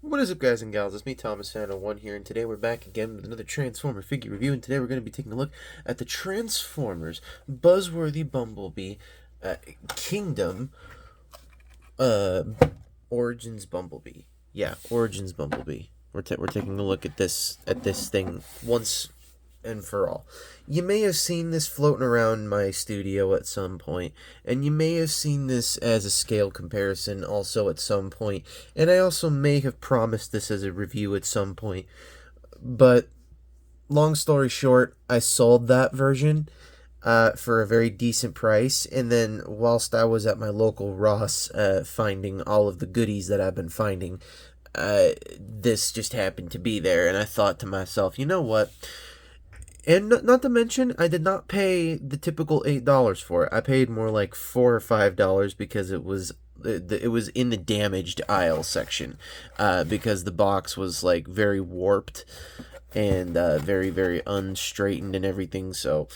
What is up, guys and gals? It's me, Thomas One here, and today we're back again with another Transformer figure review, and today we're going to be taking a look at the Transformers Buzzworthy Bumblebee Kingdom uh, Origins Bumblebee. Yeah, Origins Bumblebee. We're taking a look at this thing once and for all. You may have seen this floating around my studio at some point, and you may have seen this as a scale comparison also at some point, and I also may have promised this as a review at some point, but long story short, I sold that version for a very decent price, and then whilst I was at my local Ross finding all of the goodies that I've been finding, this just happened to be there, and I thought to myself, you know what? And not to mention, I did not pay the typical $8 for it. I paid more like $4 or $5 because it was in the damaged aisle section, because the box was like very warped and very very unstraightened and everything. So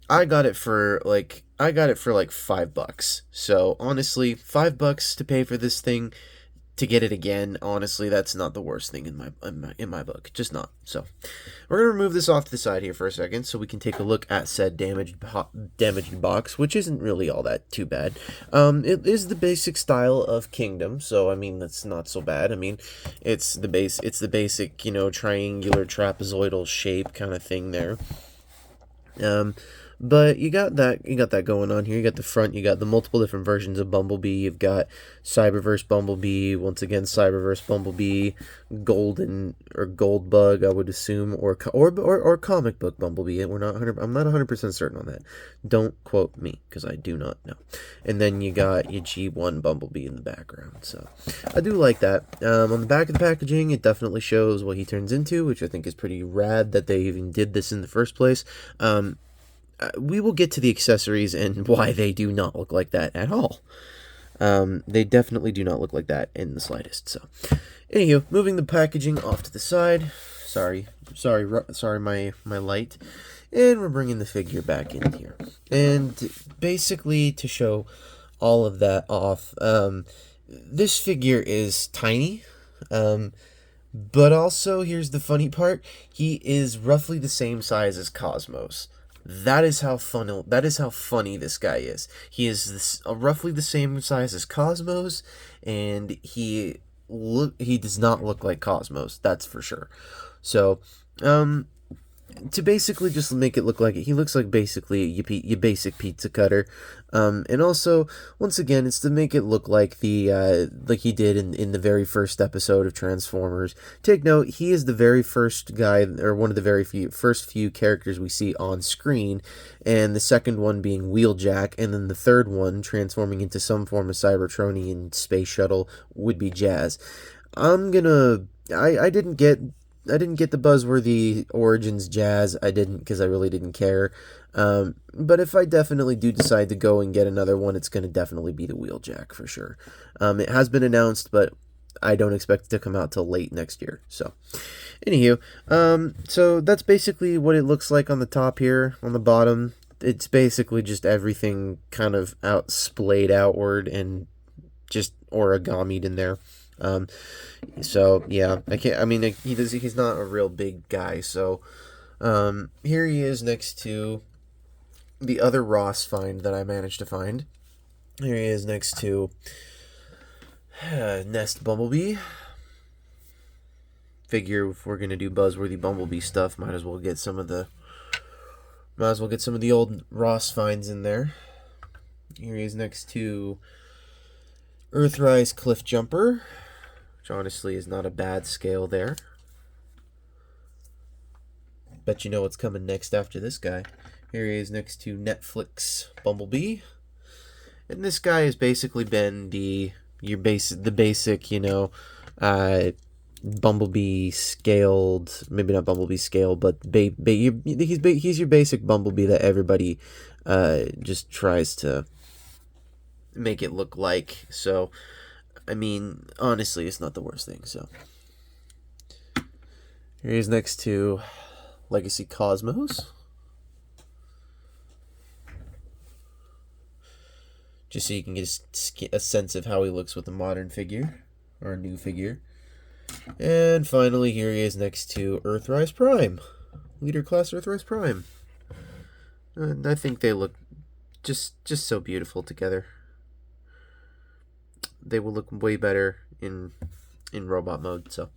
I got it for like $5. So honestly, $5 to pay for this thing to get it again, honestly, that's not the worst thing in my book. Just not. So we're gonna remove this off to the side here for a second, so we can take a look at said damaged box, which isn't really all that too bad. It is the basic style of Kingdom, so I mean that's not so bad. I mean, it's the basic, you know, triangular trapezoidal shape kind of thing there. But you got that going on here. You got the front, you got the multiple different versions of Bumblebee. You've got Cyberverse Bumblebee, once again Cyberverse Bumblebee, Golden or Goldbug, I would assume, or comic book Bumblebee. I'm not 100% certain on that. Don't quote me because I do not know. And then you got your G1 Bumblebee in the background. So I do like that. On the back of the packaging, it definitely shows what he turns into, which I think is pretty rad that they even did this in the first place. We will get to the accessories and why they do not look like that at all. They definitely do not look like that in the slightest. So, anywho, moving the packaging off to the side. Sorry, my light. And we're bringing the figure back in here. And basically, to show all of that off, this figure is tiny. But also, here's the funny part. He is roughly the same size as Cosmos. That is how funny this guy is. He is roughly the same size as Cosmos, and he does not look like Cosmos. That's for sure. So, to basically just make it look like it, he looks like basically your basic pizza cutter, and also once again it's to make it look like like he did in the very first episode of Transformers. Take note, he is the very first guy, or one of the first few characters we see on screen, and the second one being Wheeljack, and then the third one transforming into some form of Cybertronian space shuttle would be Jazz. I didn't get the Buzzworthy Origins Jazz. I didn't because I really didn't care. But if I definitely do decide to go and get another one, it's going to definitely be the Wheeljack for sure. It has been announced, but I don't expect it to come out till late next year. So, anywho, so that's basically what it looks like on the top here. On the bottom, it's basically just everything kind of splayed outward and just origamied in there. So yeah, he's not a real big guy. So, here he is next to the other Ross find that I managed to find. Here he is next to Nest Bumblebee. Figure if we're gonna do Buzzworthy Bumblebee stuff, might as well get some of the old Ross finds in there. Here he is next to Earthrise Cliff Jumper, which honestly is not a bad scale there. Bet you know what's coming next after this guy. Here he is next to Netflix Bumblebee. And this guy has basically been the basic, you know, Bumblebee scaled, maybe not Bumblebee scale, but he's your basic Bumblebee that everybody just tries to make it look like. So, I mean, honestly, it's not the worst thing. So, here he's next to Legacy Cosmos. Just so you can get a sense of how he looks with a modern figure, or a new figure. And finally, here he is next to Earthrise Prime. Leader Class Earthrise Prime. And I think they look just so beautiful together. They will look way better in robot mode, so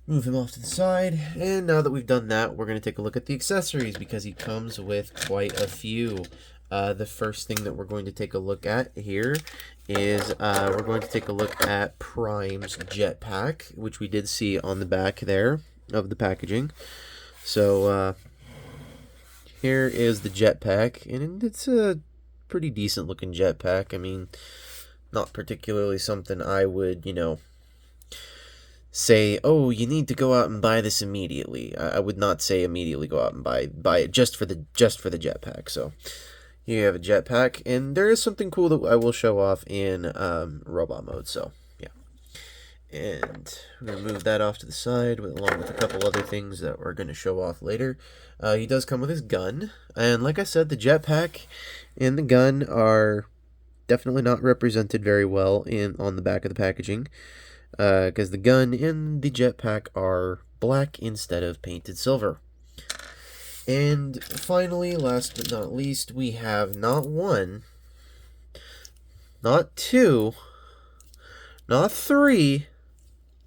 move him off to the side. And now that we've done that, we're going to take a look at the accessories, because he comes with quite a few. The first thing that we're going to take a look at here is we're going to take a look at Prime's jetpack, which we did see on the back there of the packaging. So here is the jetpack, and it's a pretty decent looking jetpack. I mean, not particularly something I would, say, oh, you need to go out and buy this immediately. I would not say immediately go out and buy it just for the jetpack. So you have a jetpack, and there is something cool that I will show off in robot mode. So yeah, and we're gonna move that off to the side along with a couple other things that we're gonna show off later. He does come with his gun, and like I said, the jetpack and the gun are definitely not represented very well on the back of the packaging, because the gun and the jetpack are black instead of painted silver. And finally, last but not least, we have not one, not two, not three,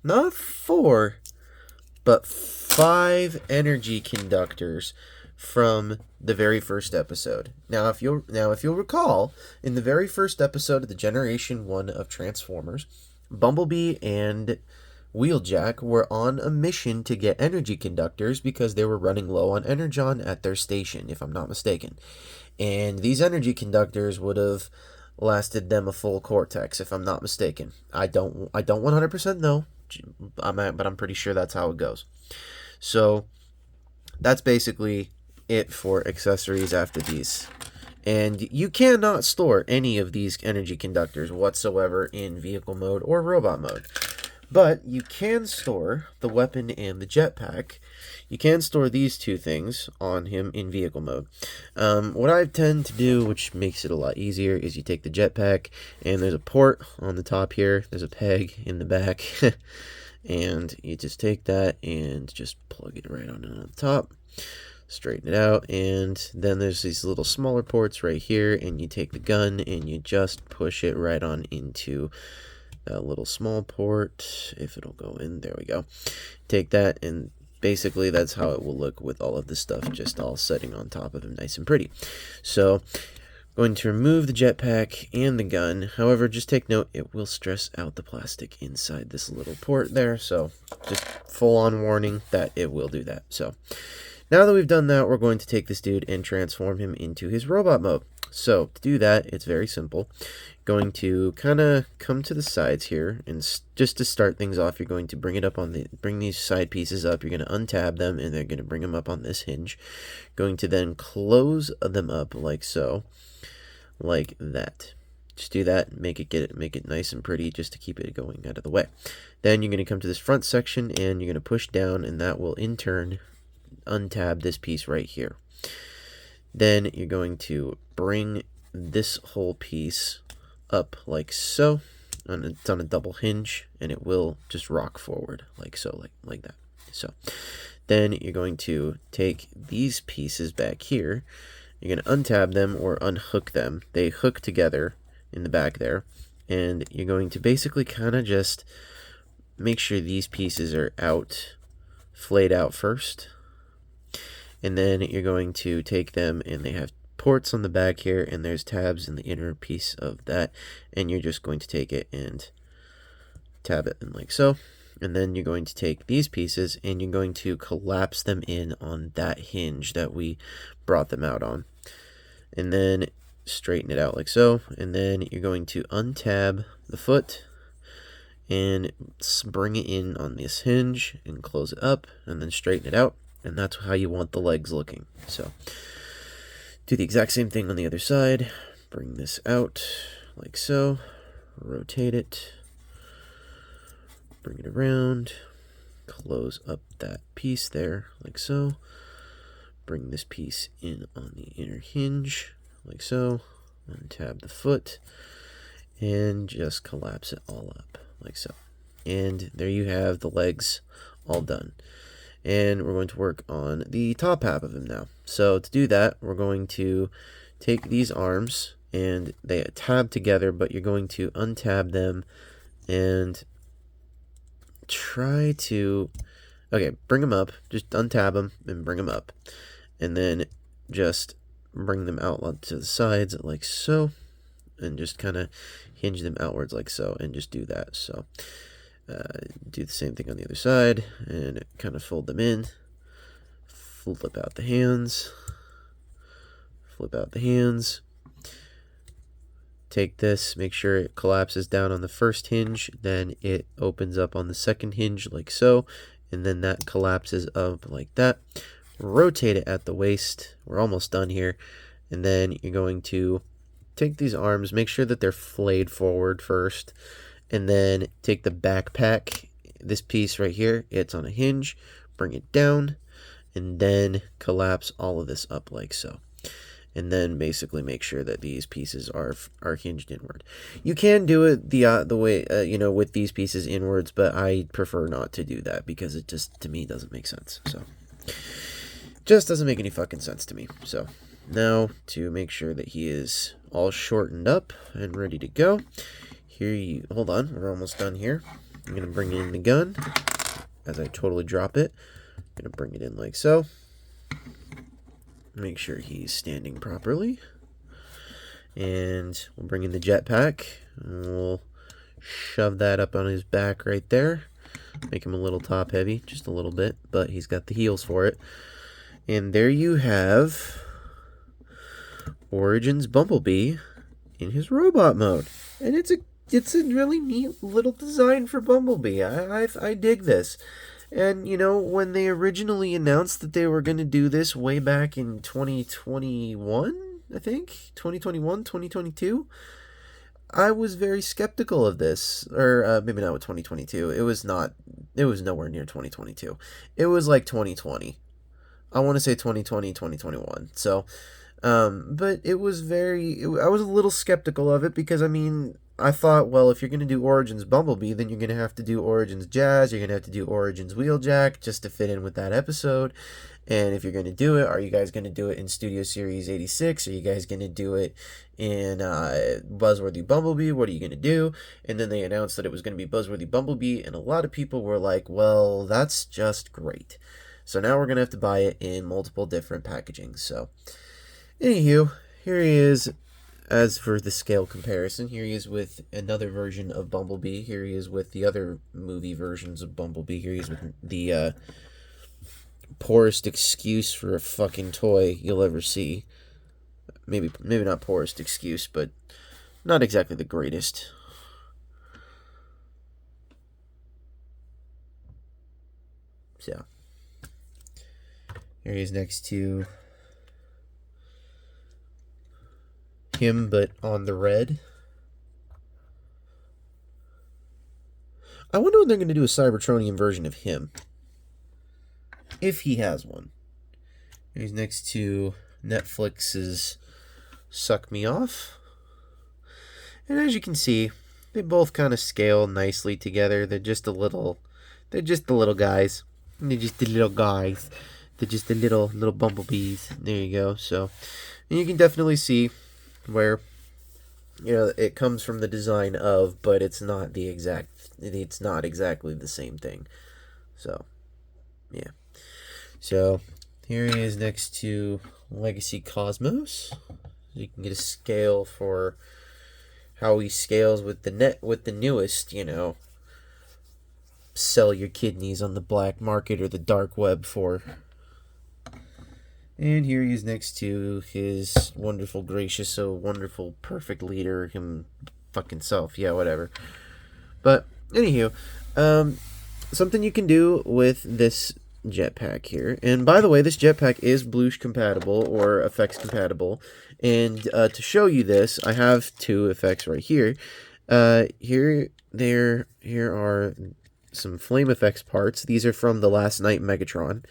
not four, but 5 energy conductors from the very first episode. Now, if you'll recall, in the very first episode of the Generation 1 of Transformers, Bumblebee and Wheeljack were on a mission to get energy conductors because they were running low on energon at their station, if I'm not mistaken. And these energy conductors would have lasted them a full Cortex, if I'm not mistaken. I don't 100% know, but I'm pretty sure that's how it goes. So that's basically it for accessories after these. And you cannot store any of these energy conductors whatsoever in vehicle mode or robot mode. But you can store the weapon and the jetpack. You can store these two things on him in vehicle mode. What I tend to do, which makes it a lot easier, is you take the jetpack, and there's a port on the top here. There's a peg in the back. And you just take that and just plug it right on the top. Straighten it out, and then there's these little smaller ports right here, and you take the gun and you just push it right on into that little small port. If it'll go in, there we go. Take that, and basically that's how it will look with all of this stuff just all sitting on top of him nice and pretty. So going to remove the jetpack and the gun. However, just take note, it will stress out the plastic inside this little port there, so just full on warning that it will do that. So now that we've done that, we're going to take this dude and transform him into his robot mode. So to do that, it's very simple. Going to kind of come to the sides here, and just to start things off, you're going to bring these side pieces up. You're going to untab them, and they're going to bring them up on this hinge. Going to then close them up like so, like that. Just do that, make it nice and pretty, just to keep it going out of the way. Then you're going to come to this front section, and you're going to push down, and that will in turn untab this piece right here. Then you're going to bring this whole piece up like so, and it's on a double hinge, and it will just rock forward like so, like that. So then you're going to take these pieces back here. You're going to untab them or unhook them. They hook together in the back there, and you're going to basically kind of just make sure these pieces are flayed out first. And then you're going to take them, and they have ports on the back here, and there's tabs in the inner piece of that, and you're just going to take it and tab it in like so. And then you're going to take these pieces, and you're going to collapse them in on that hinge that we brought them out on, and then straighten it out like so. And then you're going to untab the foot and bring it in on this hinge and close it up, and then straighten it out. And that's how you want the legs looking. So do the exact same thing on the other side. Bring this out like so. Rotate it. Bring it around. Close up that piece there like so. Bring this piece in on the inner hinge like so. Untab the foot. And just collapse it all up like so. And there you have the legs all done. And we're going to work on the top half of him now. So to do that, we're going to take these arms, and they tab together, but you're going to untab them and try to... Okay, bring them up. Just untab them and bring them up. And then just bring them out to the sides like so. And just kind of hinge them outwards like so. And just do that. So do the same thing on the other side. And kind of fold them in. Flip out the hands. Flip out the hands. Take this, make sure it collapses down on the first hinge, then it opens up on the second hinge like so, and then that collapses up like that. Rotate it at the waist. We're almost done here. And then you're going to take these arms, make sure that they're flayed forward first, and then take the backpack, this piece right here, it's on a hinge, bring it down, and then collapse all of this up like so. And then basically make sure that these pieces are hinged inward. You can do it the way, with these pieces inwards, but I prefer not to do that because it just, to me, doesn't make sense. So, just doesn't make any fucking sense to me. So, now to make sure that he is all shortened up and ready to go, hold on, we're almost done here. I'm going to bring in the gun as I totally drop it. I'm going to bring it in like so. Make sure he's standing properly. And we'll bring in the jetpack. And we'll shove that up on his back right there. Make him a little top heavy, just a little bit, but he's got the heels for it. And there you have Origins Bumblebee in his robot mode. And it's a really neat little design for Bumblebee. I dig this. And, when they originally announced that they were going to do this way back in 2021, I think, 2021, 2022, I was very skeptical of this. Or maybe not with 2022. It was nowhere near 2022. It was like 2020. I want to say 2020, 2021. So, but it was I was a little skeptical of it because, I thought, well, if you're going to do Origins Bumblebee, then you're going to have to do Origins Jazz, you're going to have to do Origins Wheeljack just to fit in with that episode. And if you're going to do it, are you guys going to do it in Studio Series 86? Are you guys going to do it in Buzzworthy Bumblebee? What are you going to do? And then they announced that it was going to be Buzzworthy Bumblebee, and a lot of people were like, well, that's just great. So now we're going to have to buy it in multiple different packaging. So, anywho, here he is. As for the scale comparison, here he is with another version of Bumblebee. Here he is with the other movie versions of Bumblebee. Here he is with the poorest excuse for a fucking toy you'll ever see. Maybe not poorest excuse, but not exactly the greatest. So, here he is next to him, but on the red. I wonder when they're going to do a Cybertronian version of him. If he has one. He's next to Netflix's Suck Me Off. And as you can see, they both kind of scale nicely together. They're just the little guys. They're just the little guys. They're just the little bumblebees. There you go. So, and you can definitely see where it comes from the design of, but it's not exactly the same thing. So yeah, so here he is next to Legacy Cosmos. You can get a scale for how he scales with the newest, sell your kidneys on the black market or the dark web for. And here he is next to his wonderful, gracious, so wonderful, perfect leader, him fucking self. Yeah, whatever. But, anywho, something you can do with this jetpack here. And by the way, this jetpack is Blush compatible or effects compatible. And to show you this, I have two effects right here. Here are some flame effects parts. These are from the Last Night Megatron.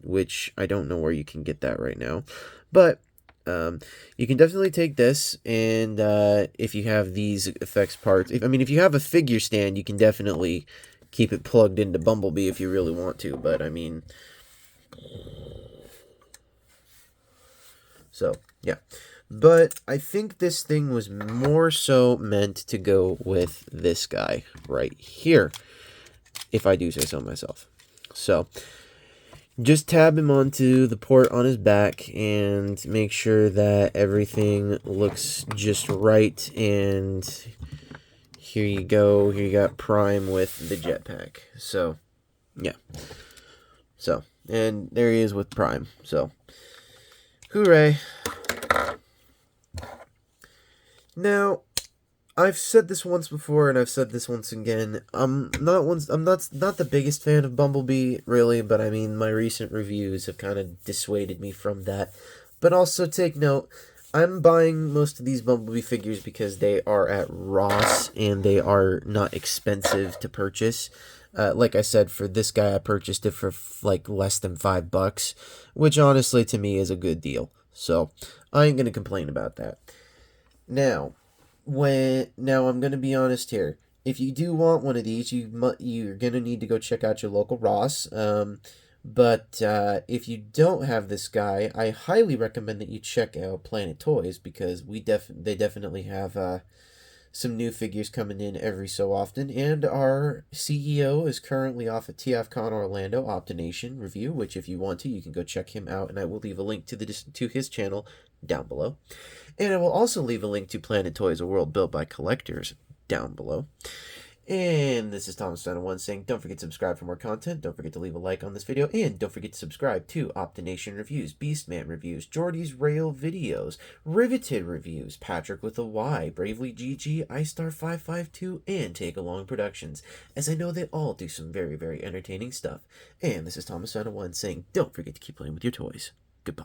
Which I don't know where you can get that right now. But You can definitely take this, and if you have these effects parts, if you have a figure stand, you can definitely keep it plugged into Bumblebee if you really want to. But I mean, so yeah. But I think this thing was more so meant to go with this guy right here, if I do say so myself. So just tab him onto the port on his back and make sure that everything looks just right. And here you go. Here you got Prime with the jetpack. So, yeah. So, and there he is with Prime. So, hooray. Now, I've said this once before, and I've said this once again. I'm not the biggest fan of Bumblebee, really, but I mean, my recent reviews have kind of dissuaded me from that. But also take note, I'm buying most of these Bumblebee figures because they are at Ross, and they are not expensive to purchase. Like I said, for this guy, I purchased it for like less than $5, which honestly to me is a good deal. So I ain't gonna complain about that. Now, I'm gonna be honest here. If you do want one of these, you're gonna need to go check out your local Ross. But if you don't have this guy, I highly recommend that you check out Planet Toys because they definitely have some new figures coming in every so often, and our CEO is currently off at TFCon Orlando OptiNation review, which if you want to, you can go check him out, and I will leave a link to his channel down below. And I will also leave a link to Planet Toys, a world built by collectors, down below. And this is Thomas Fan 1 saying, don't forget to subscribe for more content, don't forget to leave a like on this video, and don't forget to subscribe to OptiNation Reviews, Beastman Reviews, Jordy's Rail Videos, Riveted Reviews, Patrick with a Y, Bravely GG, iStar552, and Take Along Productions, as I know they all do some very, very entertaining stuff. And this is Thomas Fan 1 saying, don't forget to keep playing with your toys. Goodbye.